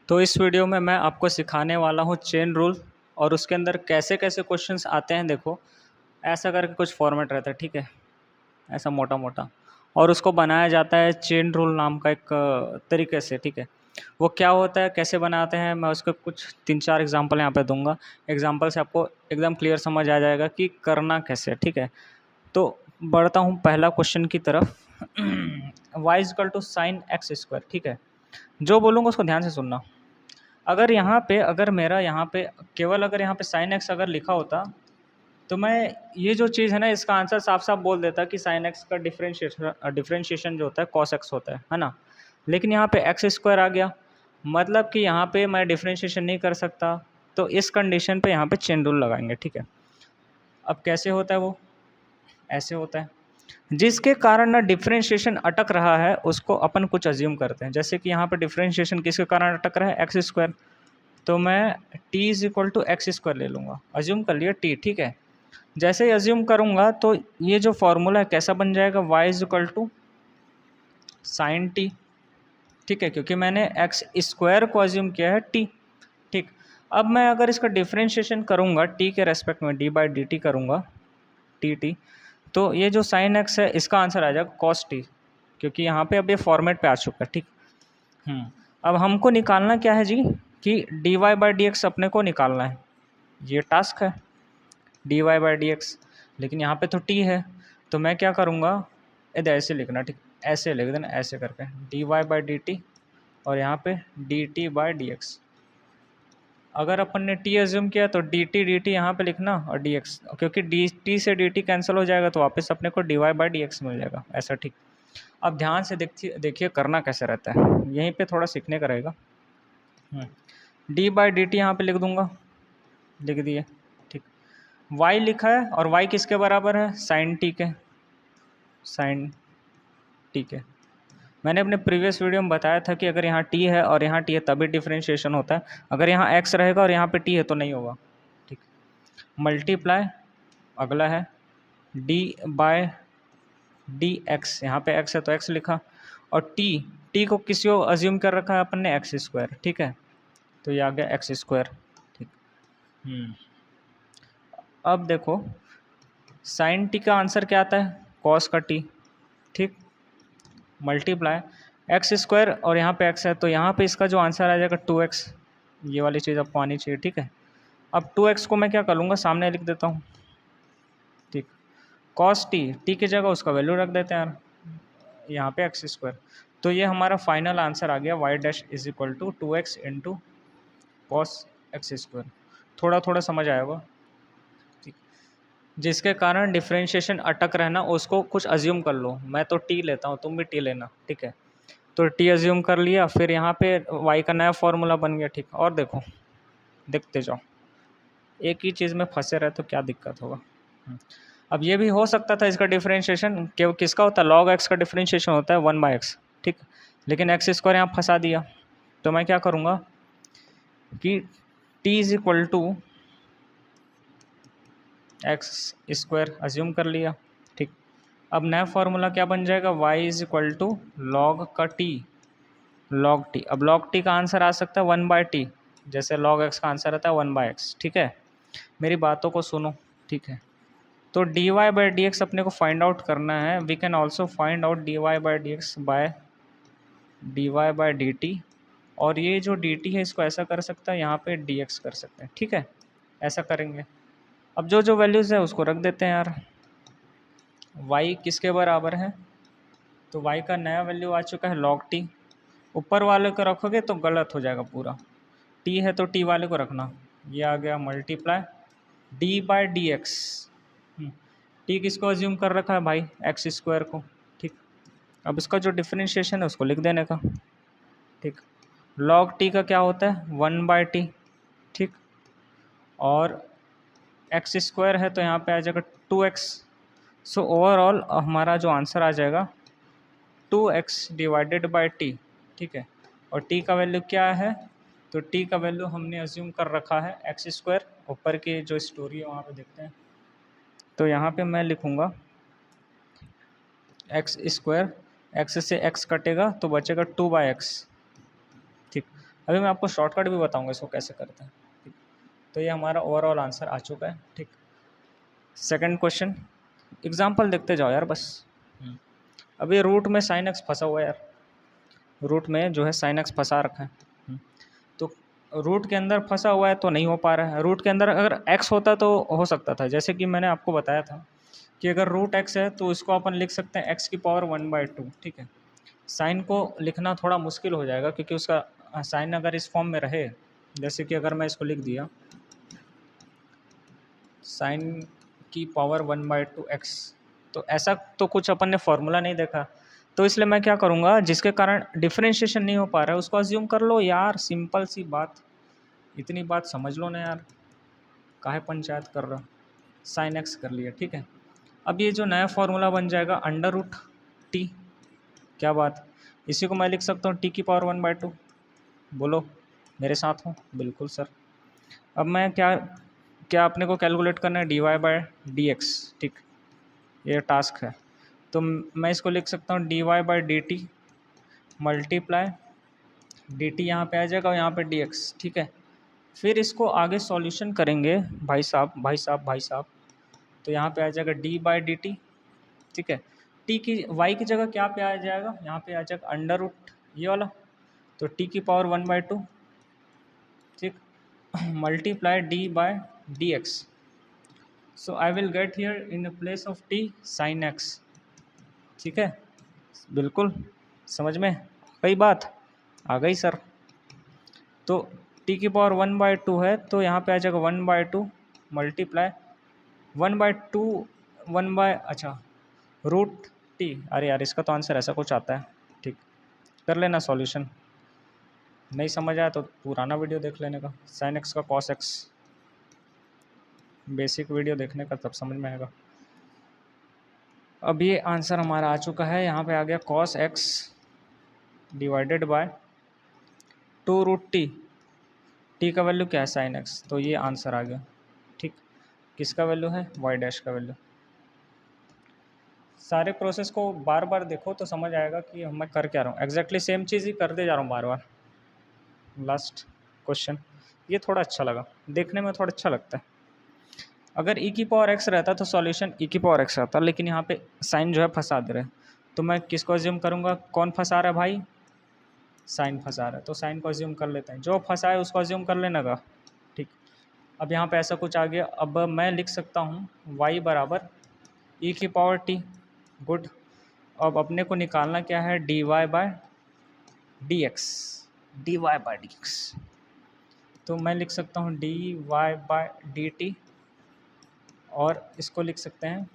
तो इस वीडियो में मैं आपको सिखाने वाला हूँ चेन रूल और उसके अंदर कैसे कैसे क्वेश्चंस आते हैं। देखो, ऐसा करके कुछ फॉर्मेट रहता है, ठीक है, ऐसा मोटा मोटा, और उसको बनाया जाता है चेन रूल नाम का एक तरीके से, ठीक है। वो क्या होता है, कैसे बनाते हैं, मैं उसके कुछ 3-4 एग्जांपल यहाँ पे दूंगा। एग्जांपल से आपको एकदम क्लियर समझ आ जाएगा कि करना कैसे है, ठीक है। तो बढ़ता हूँ पहला क्वेश्चन की तरफ। Y equal to sine X square, ठीक है। जो बोलूँगा उसको ध्यान से सुनना। अगर यहाँ पे, अगर मेरा यहाँ पे केवल अगर यहाँ पे साइन एक्स अगर लिखा होता, तो मैं ये जो चीज़ है ना, इसका आंसर साफ साफ बोल देता कि साइन एक्स का डिफरेंशिएशन जो होता है कॉस एक्स होता है ना। लेकिन यहाँ पे एक्स स्क्वायर आ गया, मतलब कि यहाँ पे मैं डिफरेंशिएशन नहीं कर सकता। तो इस कंडीशन पे यहाँ पे चेन रूल लगाएंगे, ठीक है। अब कैसे होता है वो, ऐसे होता है, जिसके कारण ना डिफरेंशिएशन अटक रहा है उसको अपन कुछ अज्यूम करते हैं। जैसे कि यहाँ पे डिफरेंशिएशन किसके कारण अटक रहा है, एक्स स्क्वायर। तो मैं t is equal to x square ले लूँगा, अज्यूम कर लिया t, ठीक है। जैसे ही अज्यूम करूँगा तो ये जो फॉर्मूला है कैसा बन जाएगा, y is equal to sine t, ठीक है, क्योंकि मैंने एक्स स्क्वायर को अज्यूम किया है t, ठीक। अब मैं अगर इसका डिफरेंशिएशन करूँगा t के रेस्पेक्ट में, d बाई डी टी करूँगा, t, तो ये जो साइन एक्स है इसका आंसर आ जाएगा कॉस t, क्योंकि यहाँ पे अब ये फॉर्मेट पे आ चुका है, ठीक। अब हमको निकालना क्या है जी, कि d y by d x अपने को निकालना है, ये टास्क है, d y by d x. लेकिन यहाँ पे तो टी है, तो मैं क्या करूँगा, इधर ऐसे लिखना, ठीक, ऐसे लिख देना, ऐसे करके d y by d t, और यहाँ पे d t by d x. अगर अपन ने टी एज्यूम किया तो डी टी यहाँ पे लिखना, और डी एक्स, क्योंकि डी टी से डी टी कैंसिल हो जाएगा तो वापस अपने को d y by d x मिल जाएगा, ऐसा, ठीक। अब ध्यान से देखिए करना कैसे रहता है, यहीं पे थोड़ा सीखने का रहेगा। डी बाई डी टी यहाँ पर लिख दूंगा, लिख दिए, ठीक। y लिखा है और y किसके बराबर है, साइन टी के, साइन टी के। मैंने अपने प्रीवियस वीडियो में बताया था कि अगर यहाँ t है और यहाँ t है तभी डिफरेंशिएशन होता है, अगर यहाँ x रहेगा और यहाँ पे t है तो नहीं होगा, ठीक। मल्टीप्लाई, अगला है d बाय डी एक्स, यहाँ पे x है तो x लिखा, और t को किसी को अज्यूम कर रखा है अपन ने एक्स स्क्वायर, ठीक है, तो ये आ गया एक्स स्क्वायर, ठीक। अब देखो साइन टी का आंसर क्या आता है, कॉस का टी, ठीक, मल्टीप्लाई एक्स स्क्वायर, और यहाँ पे x है तो यहाँ पे इसका जो आंसर आ जाएगा 2x, ये वाली चीज़ आपको आनी चाहिए, ठीक है। अब 2x को मैं क्या कर लूँगा, सामने लिख देता हूँ, ठीक। कॉस टी की जगह उसका वैल्यू रख देते हैं यार, यहाँ पे एक्स स्क्वायर। तो ये हमारा फाइनल आंसर आ गया, y dash is equal to 2x into cos x square. थोड़ा थोड़ा समझ आया होगा, जिसके कारण डिफरेंशिएशन अटक रहना, उसको कुछ अज्यूम कर लो। मैं तो टी लेता हूँ, तुम भी टी लेना, ठीक है। तो टी अज्यूम कर लिया, फिर यहाँ पे वाई का नया फॉर्मूला बन गया, ठीक। और देखो, देखते जाओ, एक ही चीज़ में फंसे रहे तो क्या दिक्कत होगा। अब ये भी हो सकता था इसका डिफरेंशिएशन किसका होता है, लॉग एक्स का डिफरेंशिएशन होता है 1/x, ठीक। लेकिन एक्स स्क्वायर यहाँ फंसा दिया, तो मैं क्या करूँगा कि t is equal to x square assume कर लिया, ठीक। अब नया फॉर्मूला क्या बन जाएगा, y is equal to log का टी, लॉग टी। अब लॉग टी का आंसर आ सकता है 1/t, जैसे लॉग x का आंसर आता है 1/x, ठीक है। मेरी बातों को सुनो, ठीक है। तो dy बाई डी एक्स अपने को फाइंड आउट करना है। We can also find out dy by d x by dy by d t, और ये जो dt है इसको ऐसा कर सकता है, यहाँ पे dx कर सकते हैं, ठीक है, ऐसा करेंगे। अब जो जो वैल्यूज़ है उसको रख देते हैं यार। y किसके बराबर है, तो y का नया वैल्यू आ चुका है लॉग टी। ऊपर वाले को रखोगे तो गलत हो जाएगा पूरा, t है तो t वाले को रखना, ये आ गया multiply d by d x. T किसको अज्यूम कर रखा है भाई, एक्स स्क्वायर को, ठीक। अब इसका जो डिफरेंशिएशन है उसको लिख देने का, ठीक। लॉग टी का क्या होता है 1/t, ठीक, और एक्स स्क्वायर है तो यहाँ पे आ जाएगा 2x। सो ओवरऑल हमारा जो आंसर आ जाएगा 2x डिवाइडेड बाई टी, ठीक है। और t का वैल्यू क्या है, तो t का वैल्यू हमने अज्यूम कर रखा है एक्स स्क्वायर। ऊपर की जो स्टोरी है वहाँ पे देखते हैं, तो यहाँ पे मैं लिखूँगा एक्स स्क्वायर, एक्स से x कटेगा तो बचेगा 2/x, ठीक। अभी मैं आपको शॉर्टकट भी बताऊंगा इसको कैसे करते हैं, ठीक। तो ये हमारा ओवरऑल आंसर आ चुका है, ठीक। सेकंड क्वेश्चन, एग्जांपल देखते जाओ यार बस। अभी रूट में साइन एक्स फंसा हुआ है यार, रूट में जो है साइन एक्स फंसा रखा है। तो रूट के अंदर फंसा हुआ है तो नहीं हो पा रहा है। रूट के अंदर अगर एक्स होता तो हो सकता था, जैसे कि मैंने आपको बताया था कि अगर रूट एक्स है तो इसको अपन लिख सकते हैं एक्स की पावर 1/2, ठीक है। साइन को लिखना थोड़ा मुश्किल हो जाएगा क्योंकि उसका साइन अगर इस फॉर्म में रहे, जैसे कि अगर मैं इसको लिख दिया साइन की पावर 1/2 एक्स, तो ऐसा तो कुछ अपन ने फॉर्मूला नहीं देखा, तो इसलिए मैं क्या करूँगा, जिसके कारण डिफरेंशिएशन नहीं हो पा रहा है उसको अज्यूम कर लो यार, सिंपल सी बात, इतनी बात समझ लो ना यार, काहे पंचायत कर रहा। साइन एक्स कर लिया, ठीक है। अब ये जो नया फॉर्मूला बन जाएगा अंडर रूट टी, क्या बात, इसी को मैं लिख सकता हूँ टी की पावर 1/2। बोलो मेरे साथ हो, बिल्कुल सर। अब मैं क्या क्या अपने को कैलकुलेट करना है, dy/dx, ठीक, ये टास्क है। तो मैं इसको लिख सकता हूँ dy/dt मल्टीप्लाई dt, यहाँ पे आ जाएगा और यहाँ पे dx, ठीक है। फिर इसको आगे सॉल्यूशन करेंगे भाई साहब भाई साहब भाई साहब, तो यहाँ पे आ जाएगा d/dt, ठीक है। टी की y की जगह क्या पे आ जाएगा, यहाँ पे आ जाएगा अंडर रूट ये वाला, तो t की पावर 1/2, ठीक, multiply d/dx। So I will get here in place of t sine x, ठीक है। बिल्कुल समझ में कई बात आ गई सर। तो t की पावर 1/2 है तो यहाँ पे आ जाएगा 1/2 मल्टीप्लाई 1/2 अच्छा रूट टी, अरे यार इसका तो आंसर ऐसा कुछ आता है, ठीक। कर लेना सॉल्यूशन, नहीं समझ आया तो पुराना वीडियो देख लेने का, साइन एक्स का कॉस एक्स, बेसिक वीडियो देखने का, तब समझ में आएगा। अब ये आंसर हमारा आ चुका है, यहाँ पे आ गया cos x divided by 2√t, T का वैल्यू क्या है साइन एक्स, तो ये आंसर आ गया, ठीक। किसका वैल्यू है, वाई डैश का वैल्यू। सारे प्रोसेस को बार बार देखो तो समझ आएगा कि मैं कर क्या रहा हूँ, एग्जैक्टली सेम चीज़ ही करते जा रहा हूँ बार बार। लास्ट क्वेश्चन, ये थोड़ा अच्छा लगा, देखने में थोड़ा अच्छा लगता है। अगर e की पावर x रहता तो सॉल्यूशन e की पावर x रहता, लेकिन यहाँ पे साइन जो है फंसा दे रहे, तो मैं किसको अज्यूम करूँगा, कौन फंसा रहा है भाई, साइन फंसा रहा है, तो साइन को अज्यूम कर लेते हैं, जो फंसा है उसको अज्यूम कर लेना का, ठीक। अब यहाँ पे ऐसा कुछ आ गया, अब मैं लिख सकता हूँ y बराबर e की पावर t, गुड। अब अपने को निकालना क्या है, dy/dx, dy/dx, तो मैं लिख सकता हूँ dy/dt और इसको लिख सकते हैं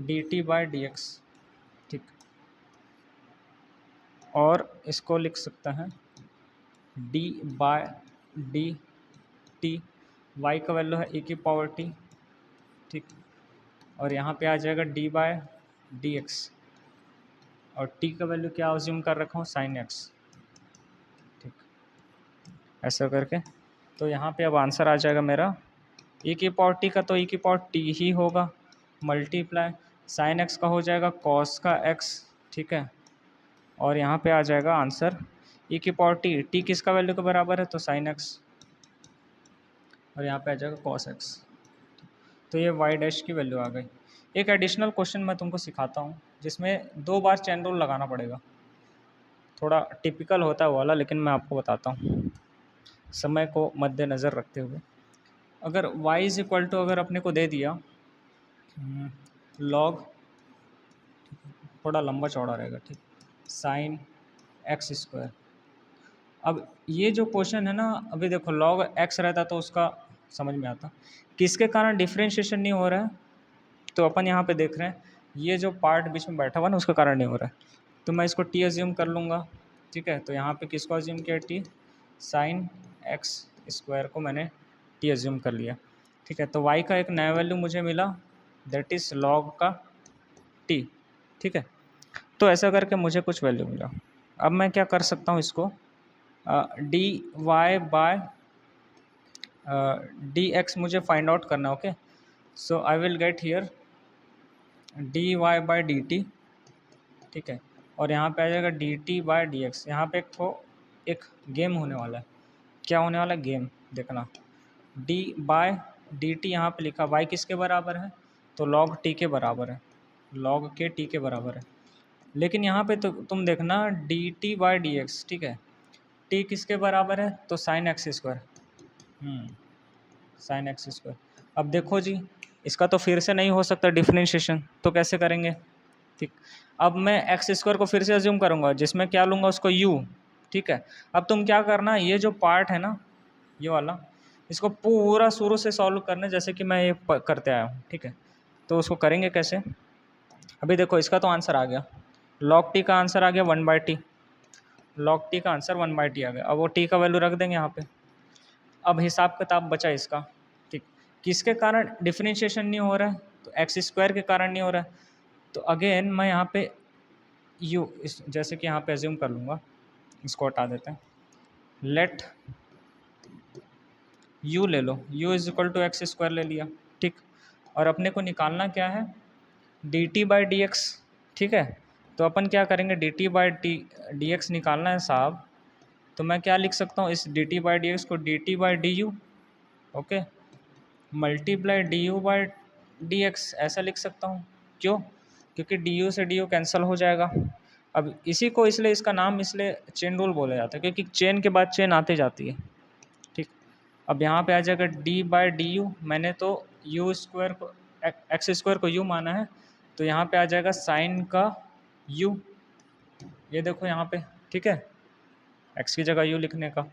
dt/dx, ठीक। और इसको लिख सकते हैं d/dt, y का वैल्यू है e की पावर t, ठीक। और यहाँ पे आ जाएगा d/dx और t का वैल्यू क्या अज्यूम कर रखा हूँ, साइन x, ठीक, ऐसा करके। तो यहाँ पे अब आंसर आ जाएगा मेरा e की पावर t का, तो e की पावर t ही होगा, मल्टीप्लाई साइन x का हो जाएगा कॉस का x, ठीक है। और यहाँ पे आ जाएगा आंसर e की पावर t किसका वैल्यू के बराबर है, तो साइन x, और यहाँ पे आ जाएगा कॉस x, तो ये y डैश की वैल्यू आ गई। एक एडिशनल क्वेश्चन मैं तुमको सिखाता हूँ जिसमें 2 बार चेन रूल लगाना पड़ेगा, थोड़ा टिपिकल होता है वो वाला, लेकिन मैं आपको बताता हूँ समय को मद्देनज़र रखते हुए। अगर y इज़ इक्वल टू, अगर अपने को दे दिया लॉग, थोड़ा लंबा चौड़ा रहेगा, ठीक, साइन एक्स स्क्वायर। अब ये जो क्वेश्चन है ना, अभी देखो लॉग एक्स रहता तो उसका समझ में आता, किसके कारण डिफ्रेंशिएशन नहीं हो रहा है, तो अपन यहाँ पे देख रहे हैं ये जो पार्ट बीच में बैठा हुआ ना उसके कारण नहीं हो रहा है, तो मैं इसको टी अज्यूम कर लूँगा, ठीक है। तो यहाँ पे किसको अज्यूम किया, टी, साइन एक्स स्क्वायर को मैंने टी अज्यूम कर लिया, ठीक है। तो वाई का एक नया वैल्यू मुझे मिला, दैट इज़ लॉग का टी, ठीक है। तो ऐसा करके मुझे कुछ वैल्यू मिला। अब मैं क्या कर सकता हूँ, इसको d y by d x मुझे फाइंड आउट करना, okay. So I will get here dy/dt, ठीक है। और यहाँ पे आ जाएगा dt/dx, यहाँ पे एक तो एक गेम होने वाला है। क्या होने वाला है? गेम। देखना, डी बाय डी टी यहाँ पे लिखा, वाई किसके बराबर है? तो लॉग टी के बराबर है, लॉग के टी के बराबर है। लेकिन यहाँ पे तो तुम देखना D t by d x, ठीक है, टी किसके बराबर है? तो sign X square, sign X square. अब देखो जी, इसका तो फिर से नहीं हो सकता डिफरेंशिएशन, तो कैसे करेंगे? ठीक, अब मैं एक्स स्क्वायर को फिर से अज्यूम करूँगा, जिसमें क्या लूँगा? उसको यू, ठीक है। अब तुम क्या करना, ये जो पार्ट है ना, ये वाला, इसको पूरा शुरू से सॉल्व करना, जैसे कि मैं ये करते आया हूँ, ठीक है। तो उसको करेंगे कैसे? अभी देखो, इसका तो आंसर आ गया, लॉग टी का आंसर आ गया 1/t, लॉग टी का आंसर 1/t आ गया। अब वो टी का वैल्यू रख देंगे यहाँ पे। अब हिसाब किताब बचा इसका, ठीक, किसके कारण डिफरेंशिएशन नहीं हो रहा है? तो एक्स स्क्वायर के कारण नहीं हो रहा है। तो अगेन मैं यहाँ पे यू, इस जैसे कि यहाँ पे एज्यूम कर लूँगा, इसको हटा देते हैं, लेट यू ले लो, u is equal to x square ले लिया, ठीक। और अपने को निकालना क्या है? D t by d x, ठीक है। तो अपन क्या करेंगे, d t by d x निकालना है साहब। तो मैं क्या लिख सकता हूँ इस d t by d x को? D t by d u, okay, multiply d u by d x, ऐसा लिख सकता हूँ। क्यों? क्योंकि डी यू से डी यू कैंसिल हो जाएगा। अब इसी को, इसलिए इसका नाम इसलिए चेन रूल बोला जाता है, क्योंकि चेन के बाद चेन आती जाती है, ठीक। अब यहाँ पे आ जाएगा डी बाई डी यू, मैंने तो यू स्क्वायर को, एक्स स्क्वायर को यू माना है, तो यहाँ पे आ जाएगा साइन का यू, ये देखो यहाँ पे, ठीक है, एक्स की जगह यू लिखने का,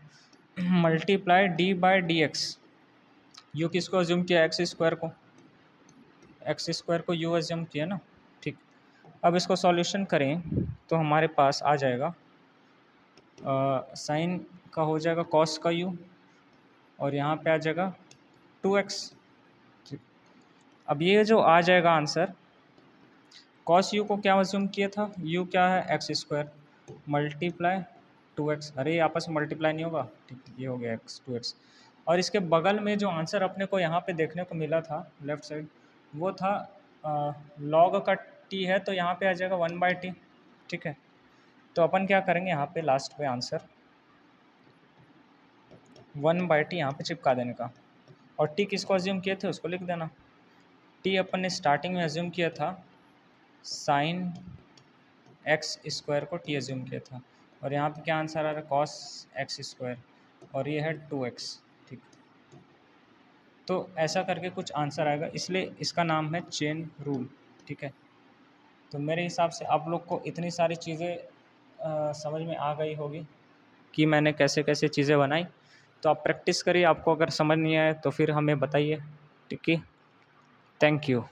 multiply D by d x, you किसको अज्यूम किया? एक्स स्क्वायर को, एक्स स्क्वायर को यू अज्यूम किया ना, ठीक। अब इसको सॉल्यूशन करें तो हमारे पास आ जाएगा साइन का हो जाएगा कॉस का यू, और यहाँ पे आ जाएगा 2x, ठीक। अब ये जो आ जाएगा आंसर, कॉस यू को क्या अज्यूम किया था? यू क्या है? एक्स स्क्वायर, मल्टीप्लाई 2x, अरे ये आपस में मल्टीप्लाई नहीं होगा, ठीक, ये हो गया x 2x। और इसके बगल में जो आंसर अपने को यहाँ पे देखने को मिला था लेफ्ट साइड, वो था लॉग का t है, तो यहाँ पे आ जाएगा 1/t, ठीक है। तो अपन क्या करेंगे, यहाँ पे लास्ट पे आंसर 1/t यहाँ पे चिपका देने का, और t किसको अज्यूम किए थे उसको लिख देना। t अपन ने स्टार्टिंग में अज्यूम किया था साइन एक्स स्क्वायर को t अज्यूम किया था, और यहाँ पे क्या आंसर आ रहा है? कॉस एक्स स्क्वायर, और ये है 2x, ठीक। तो ऐसा करके कुछ आंसर आएगा, इसलिए इसका नाम है चेन रूल, ठीक है। तो मेरे हिसाब से आप लोग को इतनी सारी चीज़ें समझ में आ गई होगी कि मैंने कैसे कैसे चीज़ें बनाई। तो आप प्रैक्टिस करिए, आपको अगर समझ नहीं आए तो फिर हमें बताइए, ठीक है। Thank you.